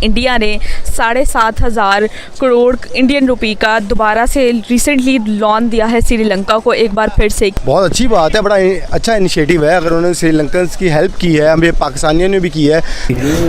India ने 7,500 crore Indian रुपए का दोबारा से रिसेंटली लोन दिया है श्रीलंका को एक बार फिर से। बहुत अच्छी बात है, बड़ा अच्छा इनिशिएटिव है। अगर उन्होंने श्रीलंकन्स की हेल्प की है, हमें पाकिस्तानियों ने भी की है।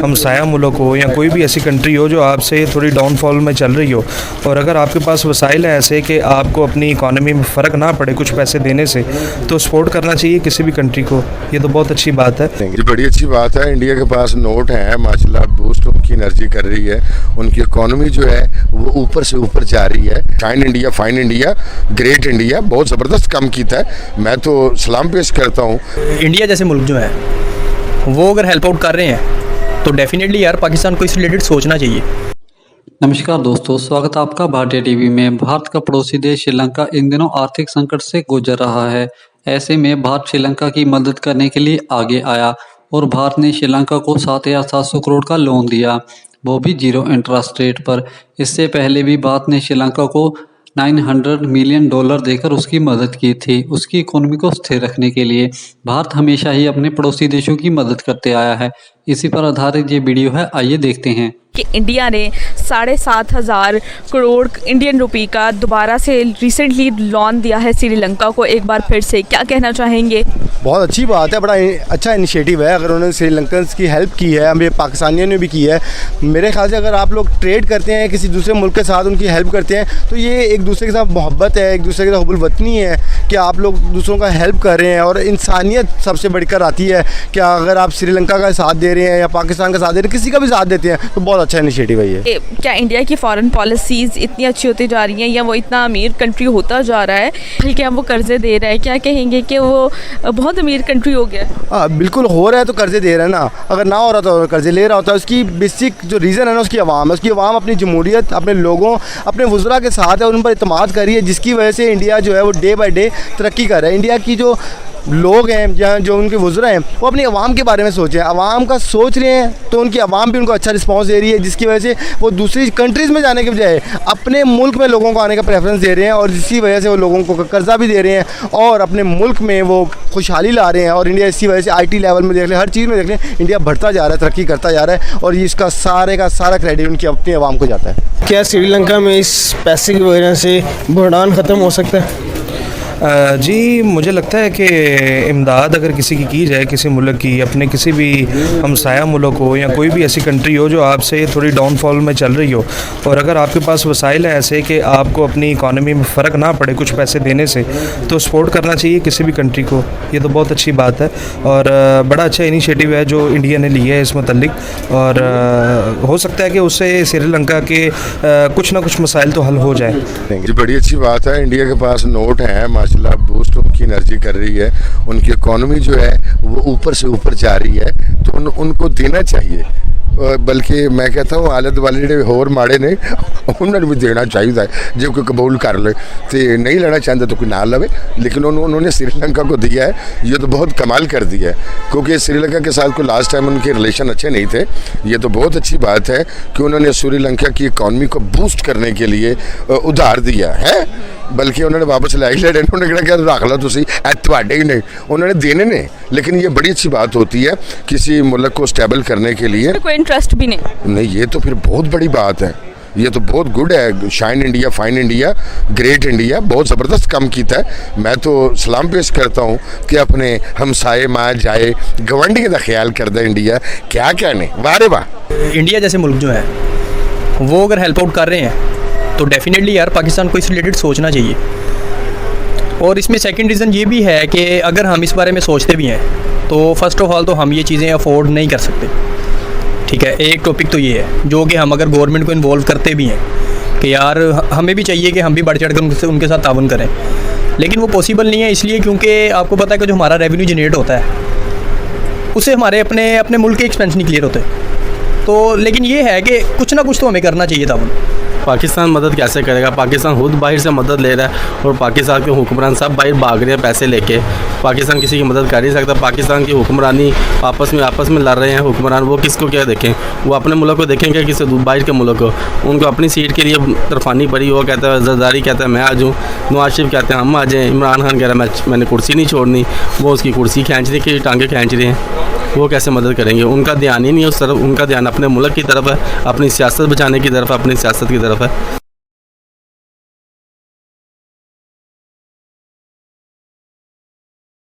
हमसाया मुल्क हो या कोई भी ऐसी कंट्री हो जो आपसे थोड़ी डाउनफॉल में चल रही हो, और अगर आपके पास वसाइल है ऐसे कि आपको अपनी इकॉनमी में फ़र्क ना पड़े कुछ पैसे देने से, तो सपोर्ट करना चाहिए किसी भी कंट्री को। ये तो बहुत अच्छी बात है। ये बड़ी अच्छी बात है। इंडिया के पास नोट हैं माशाल्लाह, बूस्ट उनकी एनर्जी कर रही है, उनकी इकॉनमी जो है वो ऊपर से ऊपर जा रही है। Shine India, fine India, great India बहुत ज़बरदस्त काम किया है। मैं तो सलाम पेश करता हूँ। इंडिया जैसे मुल्क जो है वो अगर हेल्प आउट कर रहे हैं तो डेफिनेटली यार पाकिस्तान को इस रिलेटेड सोचना चाहिए। नमस्कार दोस्तों, स्वागत है आपका भारतीय टीवी में। भारत का पड़ोसी देश श्रीलंका इन दिनों आर्थिक संकट से गुजर रहा है। ऐसे में भारत श्रीलंका की मदद करने के लिए आगे आया और भारत ने श्रीलंका को 7,700 करोड़ का लोन दिया, वो भी 0 इंटरेस्ट रेट पर। इससे पहले भी भारत ने श्रीलंका को $900 मिलियन देकर उसकी मदद की थी। उसकी इकोनॉमी को स्थिर रखने के लिए भारत हमेशा ही अपने पड़ोसी देशों की मदद करते आया है। इसी पर आधारित ये वीडियो है, आइए देखते हैं कि इंडिया ने 7,500 करोड़ इंडियन रुपए का दोबारा से रिसेंटली लोन दिया है श्रीलंका को एक बार फिर से। क्या कहना चाहेंगे? बहुत अच्छी बात है, बड़ा अच्छा इनिशिएटिव है। अगर उन्होंने श्रीलंकन्स की हेल्प की है, हमें पाकिस्तानियों ने भी की है। मेरे ख्याल से अगर आप लोग ट्रेड करते हैं किसी दूसरे मुल्क के साथ, उनकी हेल्प करते हैं, तो ये एक दूसरे के साथ मोहब्बत है, एक दूसरे के साथ हुब्बुल वतनी है कि आप लोग दूसरों का हेल्प कर रहे हैं। और इंसानियत सबसे बढ़कर आती है कि अगर आप श्रीलंका का साथ दे रहे हैं या पाकिस्तान का साथ दे रहे हैं, किसी का भी साथ देते हैं, तो बहुत अच्छा इनिशिएटिव है ये। क्या इंडिया की फॉरेन पॉलिसीज़ इतनी अच्छी होती जा रही हैं या वो इतना अमीर कंट्री होता जा रहा है, क्या वो कर्जे दे रहा है? क्या कहेंगे कि वो बहुत अमीर कंट्री हो गया? हाँ बिल्कुल, हो रहा है तो कर्जे दे रहा है ना। अगर ना हो रहा तो कर्जे ले रहा होता है। उसकी बेसिक जो रीज़न है ना, उसकी आवाम है। उसकी आवाम अपनी जमहूरियत, अपने लोगों, अपने वज़रा के साथ है, उन पर इत्मीनान कर रही है, जिसकी वजह से इंडिया जो है वो डे बाई डे तरक्की कर रहा है। इंडिया की जो लोग हैं, जहाँ जो उनके वज़रा हैं, वो अपनी आवाम के बारे में सोचें, आवाम का सोच रहे हैं, तो उनकी आवाम भी उनको अच्छा रिस्पांस दे रही है, जिसकी वजह से वो दूसरी कंट्रीज़ में जाने के बजाय अपने मुल्क में लोगों को आने का प्रेफरेंस दे रहे हैं, और जिसकी वजह से वो लोगों को कर्जा भी दे रहे हैं और अपने मुल्क में वो खुशहाली ला रहे हैं। और इंडिया इसी वजह से IT लेवल में देख लें, हर चीज़ में देख लें, इंडिया बढ़ता जा रहा है, तरक्की करता जा रहा है, और इसका सारे का सारा क्रेडिट उनकी अपनी आवाम को जाता है। क्या श्रीलंका में इस पैसे की वजह से बुहरान ख़त्म हो सकता है? जी मुझे लगता है कि इमदाद अगर किसी की जाए, किसी मुल्क की, अपने किसी भी हमसाया मुल्क हो या कोई भी ऐसी कंट्री हो जो आपसे थोड़ी डाउनफॉल में चल रही हो, और अगर आपके पास वसाइल है ऐसे कि आपको अपनी इकॉनमी में फ़र्क ना पड़े कुछ पैसे देने से, तो सपोर्ट करना चाहिए किसी भी कंट्री को। ये तो बहुत अच्छी बात है और बड़ा अच्छा इनिशिएटिव है जो इंडिया ने लिया है इस मुतल्लिक, और हो सकता है कि उससे श्रीलंका के कुछ ना कुछ मसाइल तो हल हो जाए। ये बड़ी अच्छी बात है। इंडिया के पास नोट हैं माशाल्लाह, बूस्ट उनकी एनर्जी कर रही है, उनकी इकॉनमी जो है वो ऊपर से ऊपर जा रही है, तो उनको देना चाहिए। बल्कि मैं कहता हूँ आलत वाले जो होर माड़े ने उन्होंने भी देना चाहिए। जो कोई कबूल कर ले तो नहीं लेना चाहता तो कोई ना लवे, लेकिन उन्होंने श्रीलंका को दिया है, ये तो बहुत कमाल कर दिया है। क्योंकि श्रीलंका के साथ को लास्ट टाइम उनके रिलेशन अच्छे नहीं थे। ये तो बहुत अच्छी बात है कि उन्होंने श्रीलंका की इकॉनमी को बूस्ट करने के लिए उधार दिया है, बल्कि उन्होंने वापस लाई लेने, उन्होंने क्या रख लो तुसी तुहाडे ही नहीं, उन्होंने देने ने। लेकिन ये बड़ी अच्छी बात होती है किसी मुल्क को स्टेबल करने के लिए। कोई इंटरेस्ट भी नहीं, ये तो फिर बहुत बड़ी बात है। ये तो बहुत गुड है। Shine India, fine India, great India बहुत ज़बरदस्त काम किया है। मैं तो सलाम पेश करता हूँ कि अपने हमसाए माँ जाए गवंडी का ख्याल कर दे इंडिया। क्या कहने, वाह रे वाह। इंडिया जैसे मुल्क जो है वो अगर हेल्प आउट कर रहे हैं तो डेफिनेटली यार पाकिस्तान को इस रिलेटेड सोचना चाहिए। और इसमें सेकंड रीज़न ये भी है कि अगर हम इस बारे में सोचते भी हैं तो फर्स्ट ऑफ ऑल तो हम ये चीज़ें अफोर्ड नहीं कर सकते, ठीक है। एक टॉपिक तो ये है जो कि हम अगर गवर्नमेंट को इन्वॉल्व करते भी हैं कि यार हमें भी चाहिए कि हम भी बढ़ चढ़ कर उनके साथ ताउन करें, लेकिन वो पॉसिबल नहीं है। इसलिए क्योंकि आपको पता है कि जो हमारा रेवेन्यू जनरेट होता है उससे हमारे अपने मुल्क के एक्सपेंस नहीं क्लियर होते। तो लेकिन ये है कि कुछ ना कुछ तो हमें करना चाहिए ताउन। पाकिस्तान मदद कैसे करेगा? पाकिस्तान खुद बाहर से मदद ले रहा है और पाकिस्तान के हुक्मरान सब बाहर भाग रहे हैं पैसे लेके। पाकिस्तान किसी की मदद कर नहीं सकता। पाकिस्तान की हुक्मरानी आपस में लड़ रहे हैं हुक्मरान, वो किसको क्या देखें? वो अपने मुल्क को देखेंगे किसी बाहर के मुल्क को? उनको अपनी सीट के लिए तरफानी पड़ी। वो कहता है जरदारी कहता है मैं आ जाऊँ, नवाज शरीफ कहते हैं हम आ जाएँ, इमरान खान कह रहा है मैंने कुर्सी नहीं छोड़नी, वो उसकी कुर्सी खींचने की टांगे खींच रहे हैं। वो कैसे मदद करेंगे? उनका ध्यान ही नहीं है उस तरफ, उनका ध्यान अपने मुल्क की तरफ है, अपनी सियासत बचाने की तरफ, अपनी सियासत की तरफ है।